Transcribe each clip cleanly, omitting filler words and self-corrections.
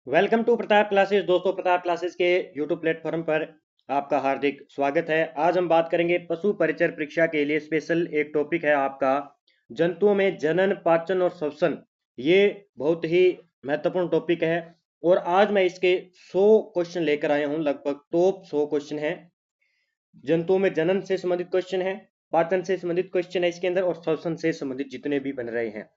Welcome to Pratap classes. दोस्तों, Pratap classes के YouTube platform पर आपका हार्दिक स्वागत है। आज हम बात करेंगे पशु परिचर परीक्षा के लिए स्पेशल एक टॉपिक है आपका जंतुओं में जनन, पाचन और श्वसन। ये बहुत ही महत्वपूर्ण टॉपिक है और आज मैं इसके 100 क्वेश्चन लेकर आया हूं। लगभग टॉप 100 क्वेश्चन है। जंतुओं में जनन से संबंधित क्वेश्चन है, पाचन से संबंधित क्वेश्चन है इसके अंदर, और श्वसन से संबंधित जितने भी बन रहे हैं,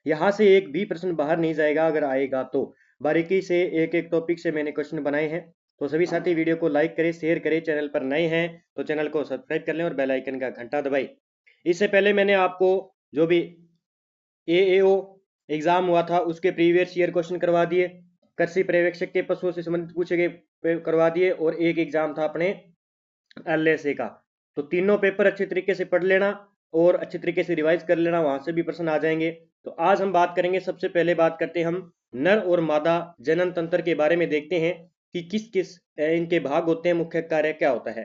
यहाँ से एक भी प्रश्न बाहर नहीं जाएगा। अगर आएगा तो बारीकी से एक एक टॉपिक से मैंने क्वेश्चन बनाए हैं। तो सभी साथी वीडियो को लाइक करें, शेयर करें। चैनल पर नए हैं तो चैनल को सब्सक्राइब कर लें और बेल आइकन का घंटा दबाएं। इससे पहले मैंने आपको जो भी एएओ एग्जाम हुआ था उसके प्रीवियस ईयर क्वेश्चन करवा दिए, कृषि पर्यवेक्षक के पशुओं से संबंधित पूछे गए करवा दिए, और एक एग्जाम था अपने एलएसए का। तो तीनों पेपर अच्छे तरीके से पढ़ लेना और अच्छे तरीके से रिवाइज कर लेना, वहां से भी प्रश्न आ जाएंगे। तो आज हम बात करेंगे, सबसे पहले बात करते हैं हम नर और मादा जनन तंत्र के बारे में। देखते हैं कि किस किस इनके भाग होते हैं, मुख्य कार्य क्या होता है।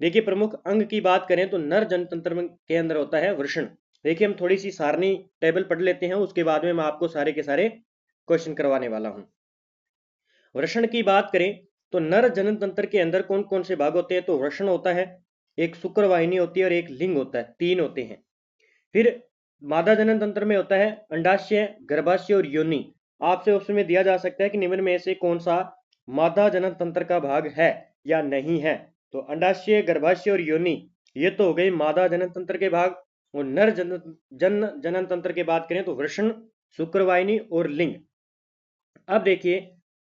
देखिए, प्रमुख अंग की बात करें तो नर जनन तंत्र के अंदर होता है वृषण। देखिए, हम थोड़ी सी सारणी टेबल पढ़ लेते हैं, उसके बाद में मैं आपको सारे के सारे क्वेश्चन करवाने वाला हूं। वृषण की बात करें तो नर जनन तंत्र के अंदर कौन कौन से भाग होते हैं। तो वृषण होता है, एक शुक्र वाहिनी होती है और एक लिंग होता है, तीन होते हैं। फिर मादा जनन तंत्र में होता है अंडाशय, गर्भाशय और योनि। आपसे ऑप्शन में दिया जा सकता है कि निम्न में से कौन सा मादा जनन तंत्र का भाग है या नहीं है। तो अंडाशय, गर्भाशय और योनि, ये तो हो गई मादा जनन तंत्र के भाग। और नर जनन तंत्र की बात करें तो वृषण, शुक्रवाहिनी और लिंग। अब देखिए,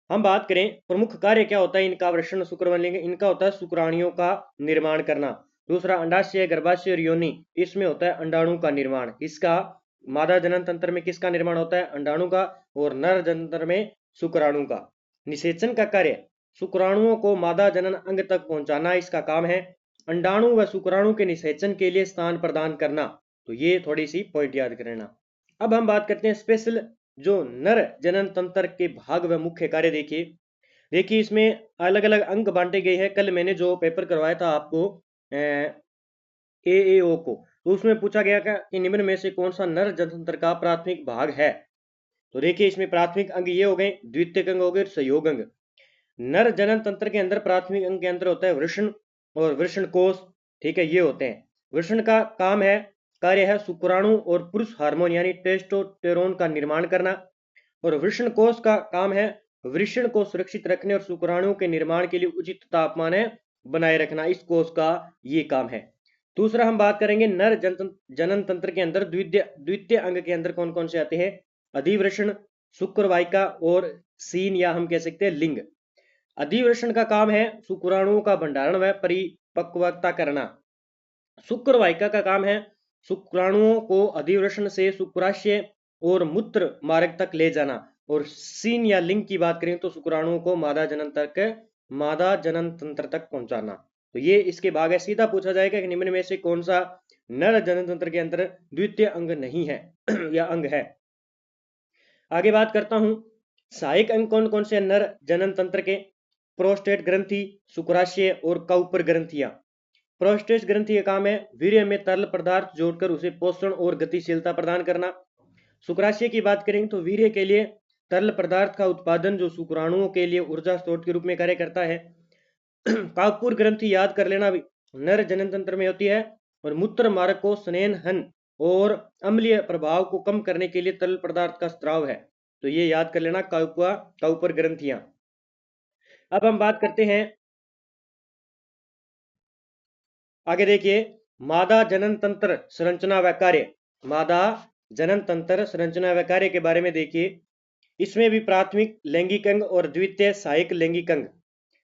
हम बात करें प्रमुख कार्य क्या होता है इनका। वृषण, शुक्रवाहिनी, लिंग, इनका होता है शुक्राणुओं का निर्माण करना। दूसरा अंडाशय, गर्भाशय और योनि, इसमें होता है अंडाणु का निर्माण। इसका मादा जनन तंत्र में किसका निर्माण होता है? अंडाणु का। और नर जनन तंत्र में शुक्राणु का। निषेचन का कार्य, शुक्राणुओं को मादा जनन अंग तक पहुंचाना इसका काम है। अंडाणु व शुक्राणु के निषेचन के लिए स्थान प्रदान करना। तो ये थोड़ी सी पॉइंट याद कर लेना। अब हम बात करते हैं स्पेशल जो नर जनन तंत्र के भाग व मुख्य कार्य। देखिए इसमें अलग अलग अंग बांटे गए हैं। कल मैंने जो पेपर करवाया था आपको एएओ को, तो उसमें पूछा गया कि निम्न में से कौन सा नर जनन तंत्र का प्राथमिक भाग है। तो देखिए, इसमें प्राथमिक अंग ये हो गए, द्वितीयक अंग हो गए, सहयोग अंग। नर जनन तंत्र के अंदर प्राथमिक अंग के अंदर होता है वृषण और वृषण कोष। ठीक है, ये होते हैं। वृषण का काम है, कार्य है शुक्राणु और पुरुष हार्मोन यानी टेस्टोस्टेरोन का निर्माण करना। और वृषण कोष का काम है वृषण को सुरक्षित रखने और शुक्राणु के निर्माण के लिए उचित तापमान बनाए रखना। इस कोष का ये काम है। दूसरा हम बात करेंगे नर जनन तंत्र के अंदर द्वितीय अंग के अंदर कौन कौन से आते हैं। अधिवृषण, शुक्रवाहिका और सीन, या हम कह सकते हैं लिंग। अधिवृषण का काम है शुक्राणुओं का भंडारण व परिपक्वता करना। शुक्रवाहिका का काम है शुक्राणुओं को अधिवृषण से शुक्राशय और मूत्र मार्ग तक ले जाना। और सीन या लिंग की बात करें तो शुक्राणुओं को मादा जनन तंत्र तक पहुंचाना। तो ये इसके भाग है। सीधा पूछा जाएगा कि निम्न में से कौन सा नर जनन तंत्र के अंदर द्वितीय अंग नहीं है या अंग है। आगे बात करता हूं, सहायक अंग कौन कौन से नर जनन तंत्र के। प्रोस्टेट ग्रंथि, शुक्राशय और काउपर ग्रंथियां। प्रोस्टेट ग्रंथि का काम है वीर्य में तरल पदार्थ जोड़कर उसे पोषण और गतिशीलता प्रदान करना। शुक्राशय की बात करें तो वीर्य के लिए तरल पदार्थ का उत्पादन, जो शुक्राणुओं के लिए ऊर्जा स्रोत के रूप में कार्य करता है। काकपुर ग्रंथि याद कर लेना भी नर जनन तंत्र में होती है। और मूत्र मार्ग को स्नेहन और अम्लीय प्रभाव को कम करने के लिए तरल पदार्थ का स्त्राव है। तो ये याद कर लेना, काउपर ग्रंथियां। अब हम बात करते हैं आगे। देखिए, मादा जनन तंत्र संरचना व कार्य। मादा जनन तंत्र संरचना व कार्य के बारे में देखिए। इसमें भी प्राथमिक लैंगिक अंग और द्वितीय सहायक लैंगिक अंग।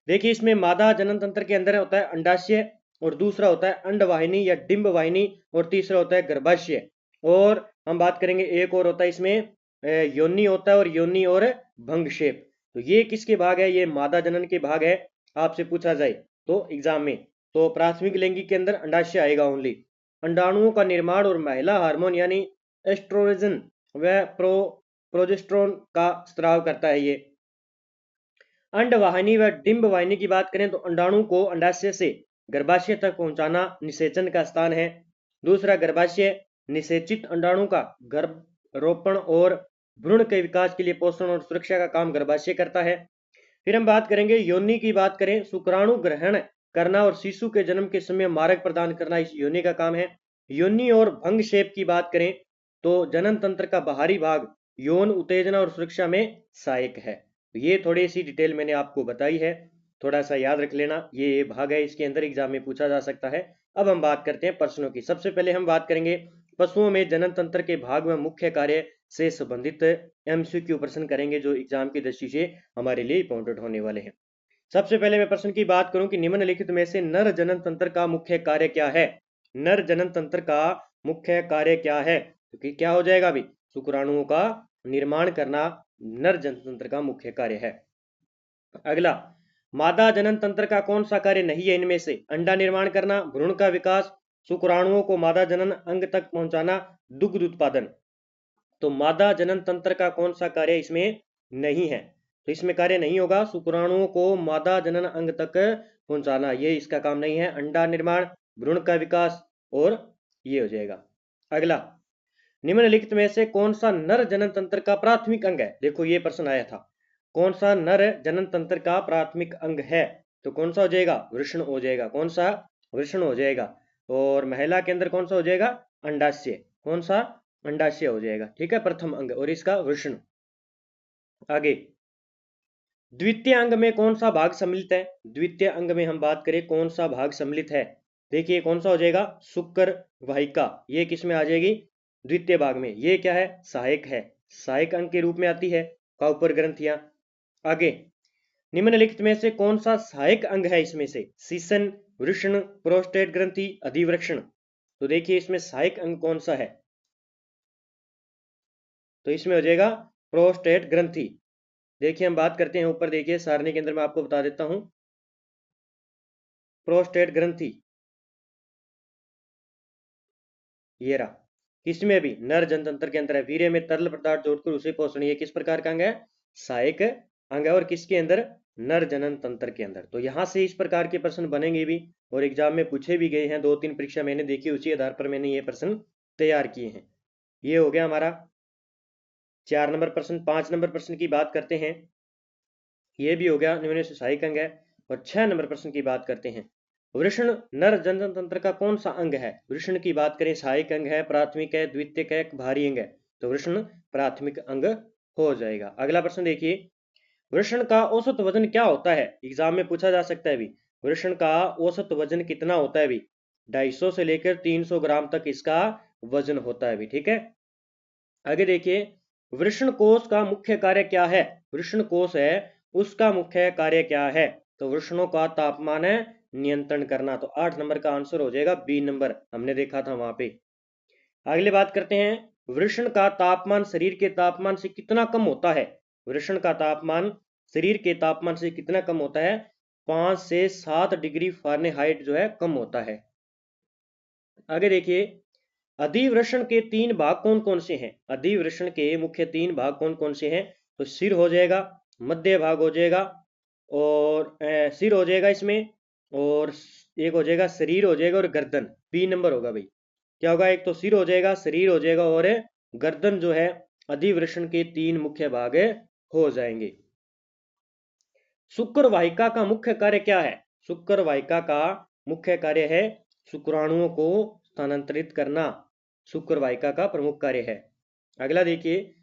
देखिए, इसमें मादा जनन तंत्र के अंदर होता है अंडाशय, और दूसरा होता है अंडवाहिनी या डिंब वाहिनी, और तीसरा होता है गर्भाशय। और हम बात करेंगे एक और होता है इसमें योनि होता है, और योनि और भंगक्षेप। तो ये किसके भाग है? ये मादा जनन के भाग है, आपसे पूछा जाए तो एग्जाम में। तो प्राथमिक लैंगिक के अंदर अंडाशय आएगा ओनली। अंडाणुओं का निर्माण और महिला हार्मोन यानी एस्ट्रोजन व प्रोजेस्टेरोन का स्त्राव करता है ये। अंडवाहिनी व डिंब वाहिनी की बात करें तो अंडाणु को अंडाशय से गर्भाशय तक पहुंचाना निषेचन का स्थान है। दूसरा गर्भाशय, निषेचित अंडाणु का गर्भ रोपण और भ्रूण के विकास के लिए पोषण और सुरक्षा का काम गर्भाशय करता है। फिर हम बात करेंगे योनि की बात करें, शुक्राणु ग्रहण करना और शिशु के जन्म के समय मार्ग प्रदान करना इस योनि का काम है। योनि और भंग शेप की बात करें तो जनन तंत्र का बाहरी भाग यौन उत्तेजना और सुरक्षा में सहायक है। ये थोड़ी सी डिटेल मैंने आपको बताई है, थोड़ा सा याद रख लेना, ये भाग है, इसके अंदर एग्जाम में पूछा जा सकता है। अब हम बात करते हैं प्रश्नों की। सबसे पहले हम बात करेंगे पशुओं में जनन तंत्र के भाग में मुख्य कार्य से संबंधित एमसीक्यू प्रश्न करेंगे, जो एग्जाम की दृष्टि से हमारे लिए इंपॉर्टेंट होने वाले हैं। सबसे पहले मैं प्रश्न की बात करूं कि निम्नलिखित में से नर जनन तंत्र का मुख्य कार्य क्या है। नर जनन तंत्र का मुख्य कार्य क्या है, क्योंकि क्या हो जाएगा अभी, शुक्राणुओं का निर्माण करना नर जनन तंत्र का मुख्य कार्य है। अगला, मादा जनन तंत्र का कौन सा कार्य नहीं है इनमें से। अंडा निर्माण करना, भ्रूण का विकास, शुक्राणुओं को मादा जनन अंग तक पहुंचाना, दुग्ध उत्पादन। तो मादा जनन तंत्र का कौन सा कार्य इसमें नहीं है, तो इसमें कार्य नहीं होगा शुक्राणुओं को मादा जनन अंग तक पहुंचाना, ये इसका काम नहीं है। अंडा निर्माण, भ्रूण का विकास और ये हो जाएगा। अगला, निम्नलिखित में से कौन सा नर जनन तंत्र का प्राथमिक अंग है। देखो ये प्रश्न आया था, कौन सा नर जनन तंत्र का प्राथमिक अंग है, तो कौन सा हो जाएगा, वृषण हो जाएगा। कौन सा, वृषण हो जाएगा। और महिला के अंदर कौन सा हो जाएगा, अंडाशय। कौन सा, अंडाशय हो जाएगा, ठीक है, प्रथम अंग, और इसका वृषण। आगे, द्वितीय अंग में कौन सा भाग सम्मिलित है। द्वितीय अंग में हम बात करें कौन सा भाग सम्मिलित है, देखिए कौन सा हो जाएगा, शुक्र वाहिका। ये किस में आ जाएगी, द्वितीय भाग में। ये क्या है, सहायक है, सहायक अंग के रूप में आती है, काउपर ग्रंथियां। आगे, निम्नलिखित में से कौन सा सहायक अंग है इसमें से, सीसन, वृषण, प्रोस्टेट ग्रंथि, अधिवृषण। तो देखिए इसमें सहायक अंग कौन सा है, तो इसमें हो जाएगा प्रोस्टेट ग्रंथि। देखिए हम बात करते हैं ऊपर, देखिए सारणी के अंदर मैं आपको बता देता हूं, प्रोस्टेट ग्रंथि ये रहा, किसमें भी, नर जनतंत्र के अंदर है। वीर्य में तरल पदार्थ जोड़कर उसे पोषण, ये किस प्रकार का अंग है, सहायक अंग है। और किसके अंदर, नर जनन तंत्र के अंदर। तो यहां से इस प्रकार के प्रश्न बनेंगे भी, और एग्जाम में पूछे भी गए हैं, 2-3 परीक्षा मैंने देखी, उसी आधार पर मैंने ये प्रश्न तैयार किए हैं। ये हो गया हमारा 4 नंबर प्रश्न। 5 नंबर प्रश्न की बात करते हैं, ये भी हो गया, निम्न से सहायक अंग है। और 6 नंबर प्रश्न की बात करते हैं, वृषण नर जनन तंत्र का कौन सा अंग है। वृषण की बात करें, सहायक अंग है, प्राथमिक है, द्वितीयक है, भारी अंग है। तो वृषण प्राथमिक अंग हो जाएगा। अगला प्रश्न देखिए, वृषण का औसत वजन क्या होता है, एग्जाम में पूछा जा सकता है भी। वृषण का औसत वजन कितना होता है भी, 250 से लेकर 300 ग्राम तक इसका वजन होता है भी, ठीक है। आगे देखिए, वृषण कोश का मुख्य कार्य क्या है। वृषण कोश है, उसका मुख्य कार्य क्या है, तो वृषणों का तापमान नियंत्रण करना। तो 8 नंबर का आंसर हो जाएगा बी नंबर, हमने देखा था वहां पे। अगले बात करते हैं, वृषण का तापमान शरीर के तापमान से कितना कम होता है। वृषण का तापमान शरीर के तापमान से कितना कम होता है, 5 से 7 डिग्री फ़ारेनहाइट जो है कम होता है। आगे देखिए, अधिवृषण के 3 भाग कौन कौन से हैं। अधिवृषण के मुख्य 3 भाग कौन कौन से हैं, तो सिर हो जाएगा, मध्य भाग हो जाएगा, और सिर हो जाएगा इसमें, और एक हो जाएगा शरीर हो जाएगा, और गर्दन। बी नंबर होगा भाई, क्या होगा, एक तो सिर हो जाएगा, शरीर हो जाएगा, और गर्दन जो है, अधिवृषण के 3 मुख्य भाग हो जाएंगे। शुक्र वाहिका का मुख्य कार्य क्या है। शुक्र वाहिका का मुख्य कार्य है शुक्राणुओं को स्थानांतरित करना, शुक्र वाहिका का प्रमुख कार्य है। अगला देखिए,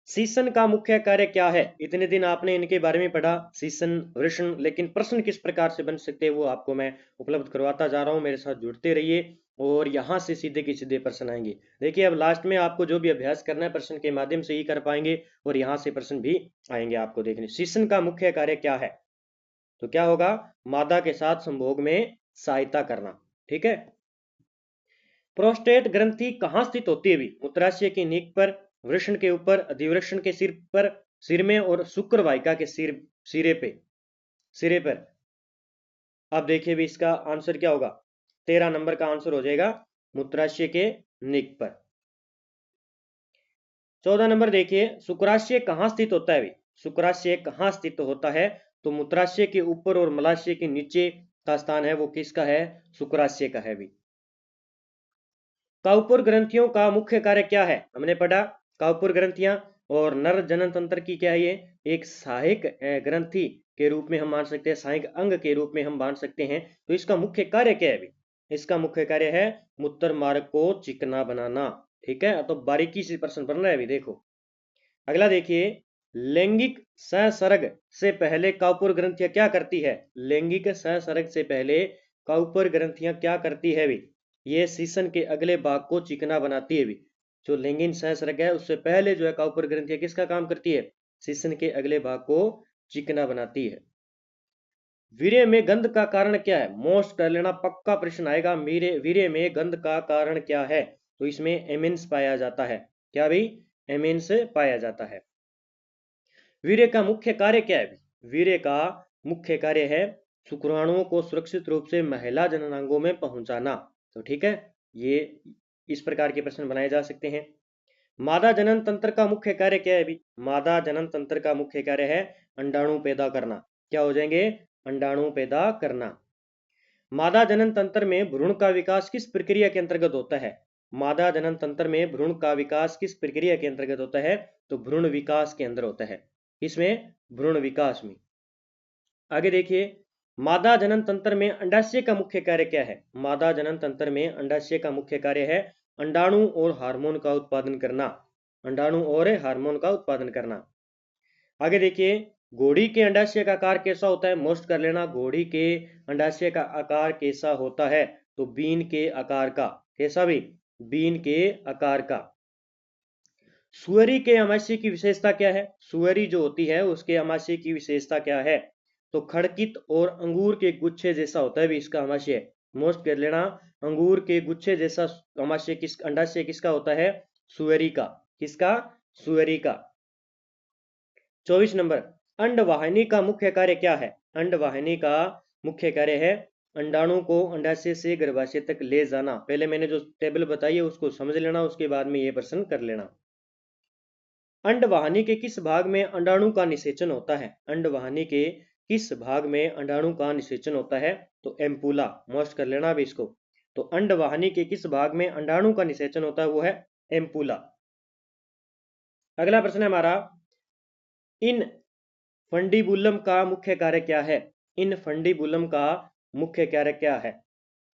सीसन का मुख्य कार्य क्या है। इतने दिन आपने इनके बारे में पढ़ा, सीसन, वृषण, लेकिन प्रश्न किस प्रकार से बन सकते हैं वो आपको मैं उपलब्ध करवाता जा रहा हूं, मेरे साथ जुड़ते रहिए, और यहां से सीधे के सीधे प्रश्न आएंगे। देखिए अब लास्ट में आपको जो भी अभ्यास करना है प्रश्न के माध्यम से ही कर पाएंगे, और यहां से प्रश्न भी आएंगे आपको देखने। सीसन का मुख्य कार्य क्या है, तो क्या होगा, मादा के साथ संभोग में सहायता करना, ठीक है। प्रोस्टेट ग्रंथि कहाँ स्थित होती है भी, मूत्राशय की नीक पर, वृषण के ऊपर, अधिवृषण के सिर पर, सिर में, और शुक्र वाहिका के सिरे पर। अब देखिए भी इसका आंसर क्या होगा, 13 नंबर का आंसर हो जाएगा मूत्राशय के नीक पर। 14 नंबर देखिए, शुक्राशय कहाँ स्थित होता है भी। शुक्राशय कहाँ स्थित होता है, तो मूत्राशय के ऊपर और मलाशय के नीचे का स्थान है वो किसका है, शुक्राशय का है भी। काउपुर ग्रंथियों का मुख्य कार्य क्या है, हमने पढ़ा, काउपुर ग्रंथियां और नर जनन तंत्र की क्या है, ये एक सहायक ग्रंथि के रूप में हम मान सकते हैं, सहायक अंग के रूप में हम मान सकते हैं। तो इसका मुख्य कार्य क्या है अभी? इसका मुख्य कार्य है मूत्र मार्ग को चिकना बनाना। ठीक है, तो बारीकी से प्रश्न बन रहा है अभी, देखो अगला देखिए। लैंगिक संसर्ग से पहले काउपर ग्रंथियां क्या करती है? लैंगिक संसर्ग से पहले काउपर ग्रंथियां क्या करती है भी? ये सीसन के अगले भाग को चिकना बनाती है भी। जो लैंगिक संसर्ग है उससे पहले जो है काउपर ग्रंथियां किसका काम करती है? सीसन के अगले भाग को चिकना बनाती है। वीर्य में गंध का कारण क्या है? मोस्ट कर लेना, पक्का प्रश्न आएगा। वीर्य में गंध का कारण क्या है? तो इसमें एमिन्स पाया जाता है। क्या भाई? एमिन्स पाया जाता है। वीर्य का मुख्य कार्य क्या है? वीर्य का मुख्य कार्य है शुक्राणुओं को सुरक्षित रूप से महिला जननांगों में पहुंचाना। तो ठीक है, ये इस प्रकार के प्रश्न बनाए जा सकते हैं। मादा जनन तंत्र का मुख्य कार्य क्या है? मादा जनन तंत्र का मुख्य कार्य है अंडाणु पैदा करना। क्या हो जाएंगे? अंडाणु पैदा करना। मादा जनन तंत्र में भ्रूण का विकास किस प्रक्रिया के अंतर्गत होता है? मादा जनन तंत्र में भ्रूण का विकास किस प्रक्रिया के अंतर्गत होता है? तो भ्रूण विकास के अंदर होता है। इसमें भ्रूण विकास में। आगे देखिए, मादा जनन तंत्र में अंडाशय का मुख्य कार्य क्या है? मादा जनन तंत्र में अंडाशय का मुख्य कार्य है अंडाणु और हार्मोन का उत्पादन करना। अंडाणु और हार्मोन का उत्पादन करना। आगे देखिए, घोड़ी के अंडाशय का आकार कैसा होता है? मोस्ट कर लेना, घोड़ी के अंडाशय का आकार कैसा होता है? तो बीन के आकार का। कैसा भी? बीन के आकार का। सुअरी के आमाशय की विशेषता क्या है? सुअरी जो होती है उसके आमाशय की विशेषता क्या है? तो खड़कित और अंगूर के गुच्छे जैसा होता है भी इसका आमाशय। मोस्ट कर लेना, अंगूर के गुच्छे जैसा आमाशय अंडाशय किसका होता है? सुअरी का। किसका? सुअरी का। 24 नंबर, अंडवाहिनी का मुख्य कार्य क्या है? अंडवाहिनी का मुख्य कार्य है अंडाणु को अंडाशय से गर्भाशय तक ले जाना। पहले मैंने जो टेबल बताई है उसको समझ लेना, उसके बाद में ये प्रश्न कर लेना। अंडवाहिनी के किस भाग में अंडाणु का निषेचन होता है? अंडवाहिनी के किस भाग में अंडाणु का निषेचन होता है? तो एम्पुला। मोस्ट कर लेना भी इसको। तो अंडवाहिनी के किस भाग में अंडाणु का निषेचन होता है? वो है एम्पुला। अगला प्रश्न है हमारा, इन फंडीबुलम का मुख्य कार्य क्या है? इन फंडीबुलम का मुख्य कार्य क्या है?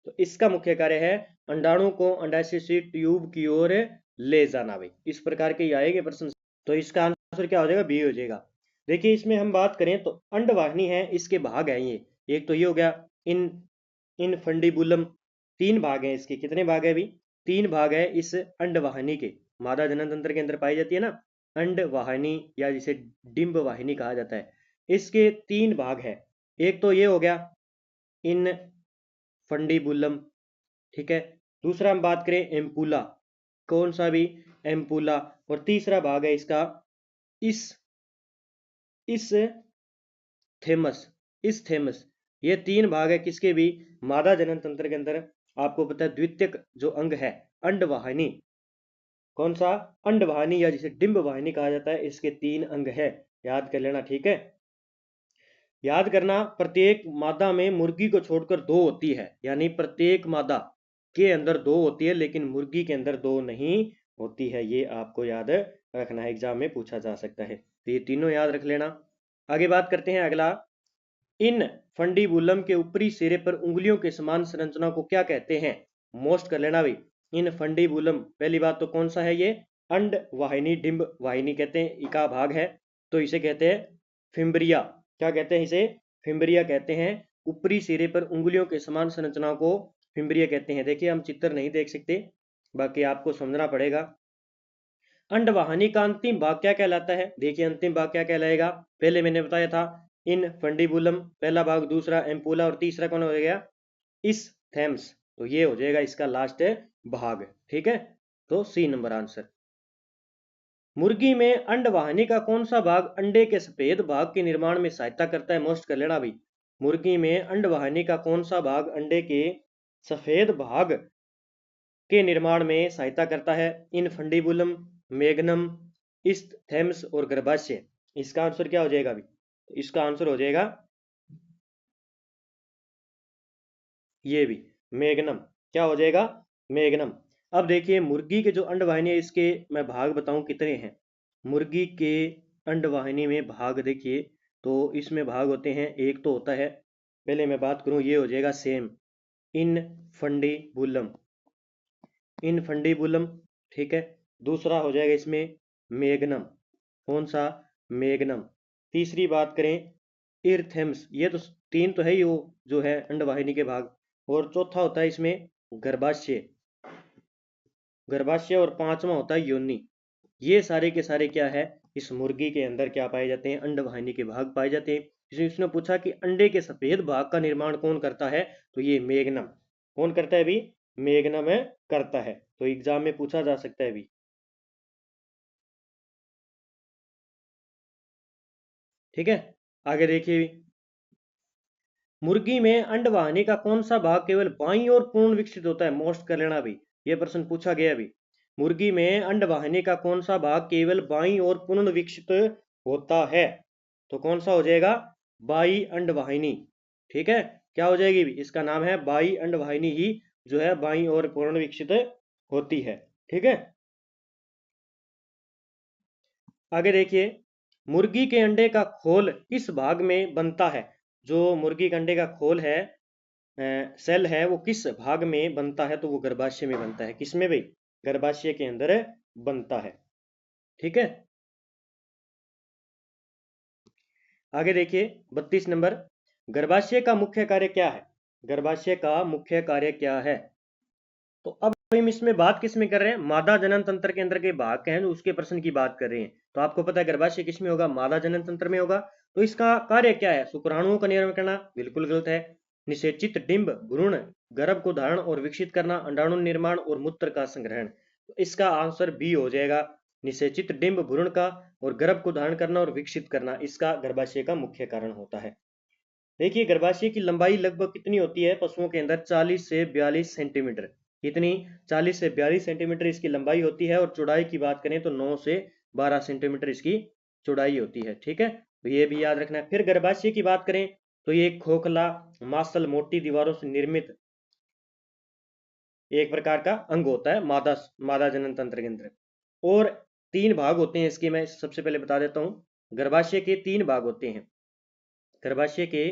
तो इसका मुख्य कार्य है अंडाणु को अंडाशय से ट्यूब की ओर ले जाना। भाई इस प्रकार के आएंगे प्रश्न। तो इसका आंसर क्या हो जाएगा? बी हो जाएगा। देखिए इसमें हम बात करें तो अंडवाहिनी है, इसके भाग हैं ये। एक तो ये हो गया इन इन फंडीबुलम। तीन भाग हैं इसके। कितने भाग है भी? तीन भाग है इस अंडवाहिनी के। मादा जनन तंत्र के अंदर पाई जाती है ना अंडवाहिनी, या जिसे डिंब वाहिनी कहा जाता है। इसके तीन भाग है। एक तो ये हो गया इन फंडीबुलम। ठीक है, दूसरा हम बात करें एम्पुला। कौन सा भी? एम्पुला। और तीसरा भाग है इसका इस इस थेमस। इस थेमस। ये तीन भाग है किसके भी? मादा जनन तंत्र के अंदर। आपको पता है द्वितीयक जो अंग है अंडवाहिनी। कौन सा? अंडवाहिनी, या जिसे डिंब वाहिनी कहा जाता है। इसके तीन अंग है, याद कर लेना। ठीक है, याद करना, प्रत्येक मादा में मुर्गी को छोड़कर दो होती है। यानी प्रत्येक मादा के अंदर दो होती है, लेकिन मुर्गी के अंदर दो नहीं होती है। ये आपको याद रखना है, एग्जाम में पूछा जा सकता है। तो ये तीनों याद रख लेना। आगे बात करते हैं अगला, इन फंडीबुलम के ऊपरी सिरे पर उंगलियों के समान संरचना को क्या कहते हैं? मोस्ट कर लेना भाई। इन फंडीबुलम, पहली बात तो कौन सा है ये? अंड वाहिनी, डिंब वाहिनी कहते हैं, इका भाग है। तो इसे कहते हैं फिम्ब्रिया। क्या कहते हैं इसे? फिम्ब्रिया कहते हैं। ऊपरी सिरे पर उंगलियों के समान संरचना को फिम्ब्रिया कहते हैं। देखिए हम चित्र नहीं देख सकते, बाकी आपको समझना पड़ेगा। अंडवाहिनी का अंतिम भाग क्या कहलाता है? देखिए अंतिम भाग क्या कहलाएगा? पहले मैंने बताया था इन फंडीबुलम पहला भाग, दूसरा एम्पुला, और तीसरा कौन हो गया? इस थेम्स। तो ये हो जाएगा इसका लास्ट भाग। ठीक है, तो सी नंबर आंसर। मुर्गी में अंडवाहिनी का कौन सा भाग अंडे के सफेद भाग के निर्माण में सहायता करता है? मोस्ट कर लेना भाई। मुर्गी में अंडवाहिनी का कौन सा भाग अंडे के सफेद भाग के निर्माण में सहायता करता है? इन फंडीबुलम, मेग्नम, इस्थेम्स और गर्भाशय। इसका आंसर क्या हो जाएगा अभी? इसका आंसर हो जाएगा ये भी मेग्नम। क्या हो जाएगा? मेग्नम। अब देखिए मुर्गी के जो अंडवाहिनी है इसके मैं भाग बताऊं कितने हैं। मुर्गी के अंडवाहिनी में भाग देखिए, तो इसमें भाग होते हैं, एक तो होता है, पहले मैं बात करूं, ये हो जाएगा सेम, इन फंडीबुलम, इन फंडीबुलम, ठीक है। दूसरा हो जाएगा इसमें मेग्नम, कौन सा, मेग्नम। तीसरी बात करें इर्थेम्स, ये तो तीन तो है ही वो जो है अंडवाहिनी के भाग, और चौथा होता है इसमें गर्भाशय, गर्भाशय, और पांचवा होता है योनि। ये सारे के सारे क्या है, इस मुर्गी के अंदर क्या पाए जाते हैं, अंडवाहिनी के भाग पाए जाते हैं। इसमें इसने पूछा कि अंडे के सफेद भाग का निर्माण कौन करता है, तो ये मेग्नम, कौन करता है अभी, मेग्नम करता है। तो एग्जाम में पूछा जा सकता है अभी, ठीक है। आगे देखिए, मुर्गी में अंडवाहिनी का कौन सा भाग केवल बाईं ओर पूर्ण विकसित होता है, मोस्ट कर लेना अभी, ये प्रश्न पूछा गया अभी। मुर्गी में अंडवाहिनी का कौन सा भाग केवल बाईं ओर पूर्ण विकसित होता है, तो कौन सा हो जाएगा, बाई अंडवाहिनी, ठीक है। क्या हो जाएगी, इसका नाम है बाई अंडवाहिनी ही जो है बाईं ओर पूर्ण विकसित होती है, ठीक है। आगे देखिए, मुर्गी के अंडे का खोल किस भाग में बनता है, जो मुर्गी के अंडे का खोल है, सेल है, वो किस भाग में बनता है, तो वो गर्भाशय में बनता है, किसमें भाई, गर्भाशय के अंदर बनता है, ठीक है। आगे देखिए 32 नंबर, गर्भाशय का मुख्य कार्य क्या है, गर्भाशय का मुख्य कार्य क्या है, तो अब हम इसमें बात किस में कर रहे हैं, मादा जनन तंत्र के अंदर के भाग के हैं, उसके प्रश्न की बात कर रहे हैं। तो आपको पता है गर्भाशय किस में होगा, मादा जनन तंत्र में होगा। तो इसका कार्य क्या है, शुक्राणुओं का निर्माण करना, बिल्कुल गलत है। निषेचित डिंब भ्रूण गर्भ को धारण और विकसित करना, अंडाणु निर्माण और मूत्र का संग्रहण। तो इसका आंसर बी हो जाएगा, निषेचित डिंब भ्रूण का और गर्भ को धारण करना और विकसित करना, इसका गर्भाशय का मुख्य कारण होता है। देखिए गर्भाशय की लंबाई लगभग कितनी होती है पशुओं के अंदर, 40 से 42 सेंटीमीटर, कितनी, 40 से 42 सेंटीमीटर इसकी लंबाई होती है, और चौड़ाई की बात करें तो 9 से 12 सेंटीमीटर इसकी चौड़ाई होती है, ठीक है। तो ये भी याद रखना है। फिर गर्भाशय की बात करें तो ये खोखला मांसल मोटी दीवारों से निर्मित एक प्रकार का अंग होता है मादा मादा जनन तंत्र के अंदर। और तीन भाग होते हैं इसके, मैं सबसे पहले बता देता हूं, गर्भाशय के तीन भाग होते हैं, गर्भाशय के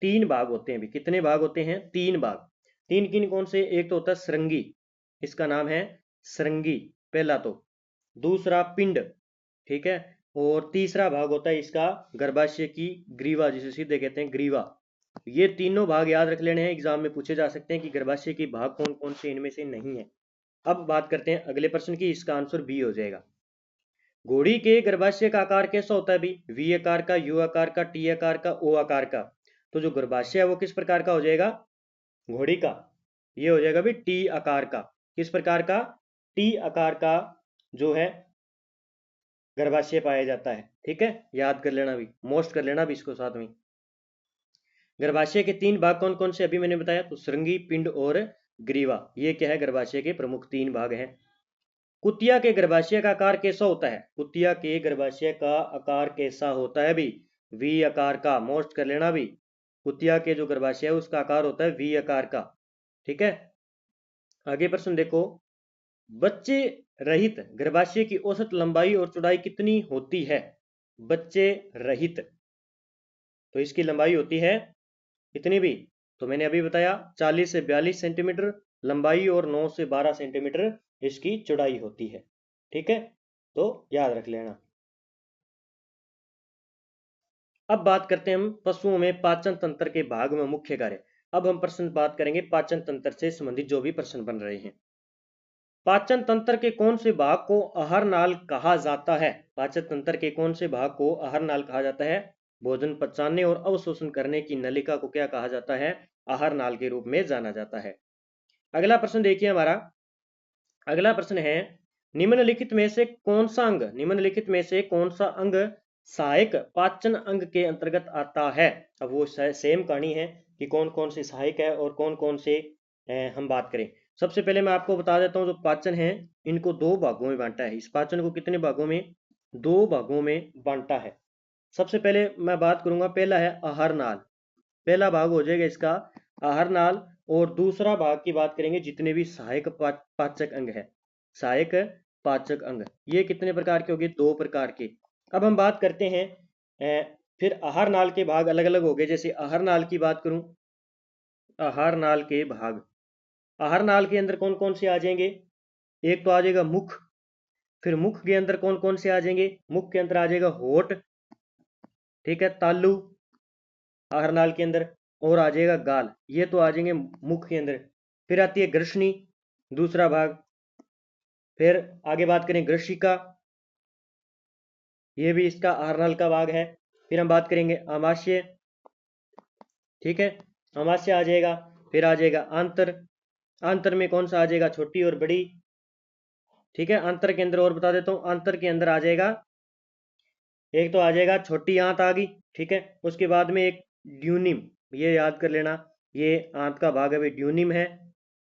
तीन भाग होते हैं, भी कितने भाग होते हैं, तीन भाग। तीन किन कौन से, एक तो होता है श्रृंगी, इसका नाम है श्रृंगी पहला, तो दूसरा पिंड, ठीक है, और तीसरा भाग होता है इसका गर्भाशय की ग्रीवा, जिसे सीधे कहते हैं ग्रीवा। ये तीनों भाग याद रख लेने हैं, एग्जाम में पूछे जा सकते हैं कि गर्भाशय की भाग कौन कौन से इनमें से नहीं है। अब बात करते हैं अगले प्रश्न की, इसका आंसर बी हो जाएगा। घोड़ी के गर्भाशय का आकार कैसा होता है, भी वी आकार का, यू आकार का, टी आकार का, ओ आकार का। तो जो गर्भाशय है वो किस प्रकार का हो जाएगा, घोड़ी का, ये हो जाएगा भी टी आकार का, किस प्रकार का, टी आकार का जो है गर्भाशय पाया जाता है, ठीक है। याद कर लेना भी, मोस्ट कर लेना भी इसको साथ में। गर्भाशय के तीन भाग कौन कौन से अभी मैंने बताया, तो श्रृंगी, पिंड और ग्रीवा, ये क्या है, गर्भाशय के प्रमुख तीन भाग हैं। कुतिया के गर्भाशय का आकार कैसा होता है, कुतिया के गर्भाशय का आकार कैसा होता है भी, वी आकार का, मोस्ट कर लेना भी। कुतिया के जो गर्भाशय है उसका आकार होता है वी आकार का, ठीक है। आगे प्रश्न देखो, बच्चे रहित गर्भाशय की औसत लंबाई और चौड़ाई कितनी होती है, बच्चे रहित, तो इसकी लंबाई होती है कितनी भी, तो मैंने अभी बताया 40 से 42 सेंटीमीटर लंबाई और 9 से 12 सेंटीमीटर इसकी चौड़ाई होती है, ठीक है। तो याद रख लेना। अब बात करते हैं हम पशुओं में पाचन तंत्र के भाग में मुख्य कार्य। अब हम प्रश्न बात करेंगे पाचन तंत्र से संबंधित जो भी प्रश्न बन रहे हैं। पाचन तंत्र के कौन से भाग को आहार नाल कहा जाता है, पाचन तंत्र के कौन से भाग को आहार नाल कहा जाता है, भोजन पचाने और अवशोषण करने की नलिका को क्या कहा जाता है, आहार नाल के रूप में जाना जाता है। अगला प्रश्न देखिए हमारा, अगला प्रश्न है, निम्नलिखित में से कौन सा अंग, निम्नलिखित में से कौन सा अंग सहायक पाचन अंग के अंतर्गत आता है। अब वो सेम कहानी है कि कौन कौन से सहायक है और कौन कौन से हम बात करें। सबसे पहले मैं आपको बता देता हूँ, जो पाचन है इनको दो भागों में बांटा है, इस पाचन को कितने भागों में, दो भागों में बांटा है। सबसे पहले मैं बात करूंगा, पहला है आहार नाल, पहला भाग हो जाएगा इसका आहार नाल, और दूसरा भाग की बात करेंगे जितने भी सहायक पाचक अंग है, सहायक पाचक अंग। ये कितने प्रकार के हो गए? 2 प्रकार के। अब हम बात करते हैं फिर आहार नाल के भाग अलग अलग हो गए। जैसे आहार नाल की बात करूं, आहार नाल के भाग, आहार नाल के अंदर कौन कौन से आ जाएंगे? एक तो आ जाएगा मुख, फिर मुख के अंदर कौन कौन से आ जाएंगे? मुख के अंदर आ जाएगा होठ, ठीक है, तालू आहार नाल के अंदर, और आ जाएगा गाल। ये तो आ जाएंगे मुख के अंदर। फिर आती है ग्रसनी, दूसरा भाग। फिर आगे बात करें ग्रसिका, ये भी इसका आहार नाल का भाग है। फिर हम बात करेंगे आमाशय, ठीक है, आमाशय आ जाएगा। फिर आ जाएगा आंतर, आंतर में कौन सा आ जाएगा? छोटी और बड़ी, ठीक है। आंतर के अंदर और बता देता हूँ, आंतर के अंदर आ जाएगा, एक तो आ जाएगा छोटी आंत आ गई, ठीक है। उसके बाद में एक ड्यूनिम, ये याद कर लेना, ये आंत का भाग है भाई, ड्यूनिम है।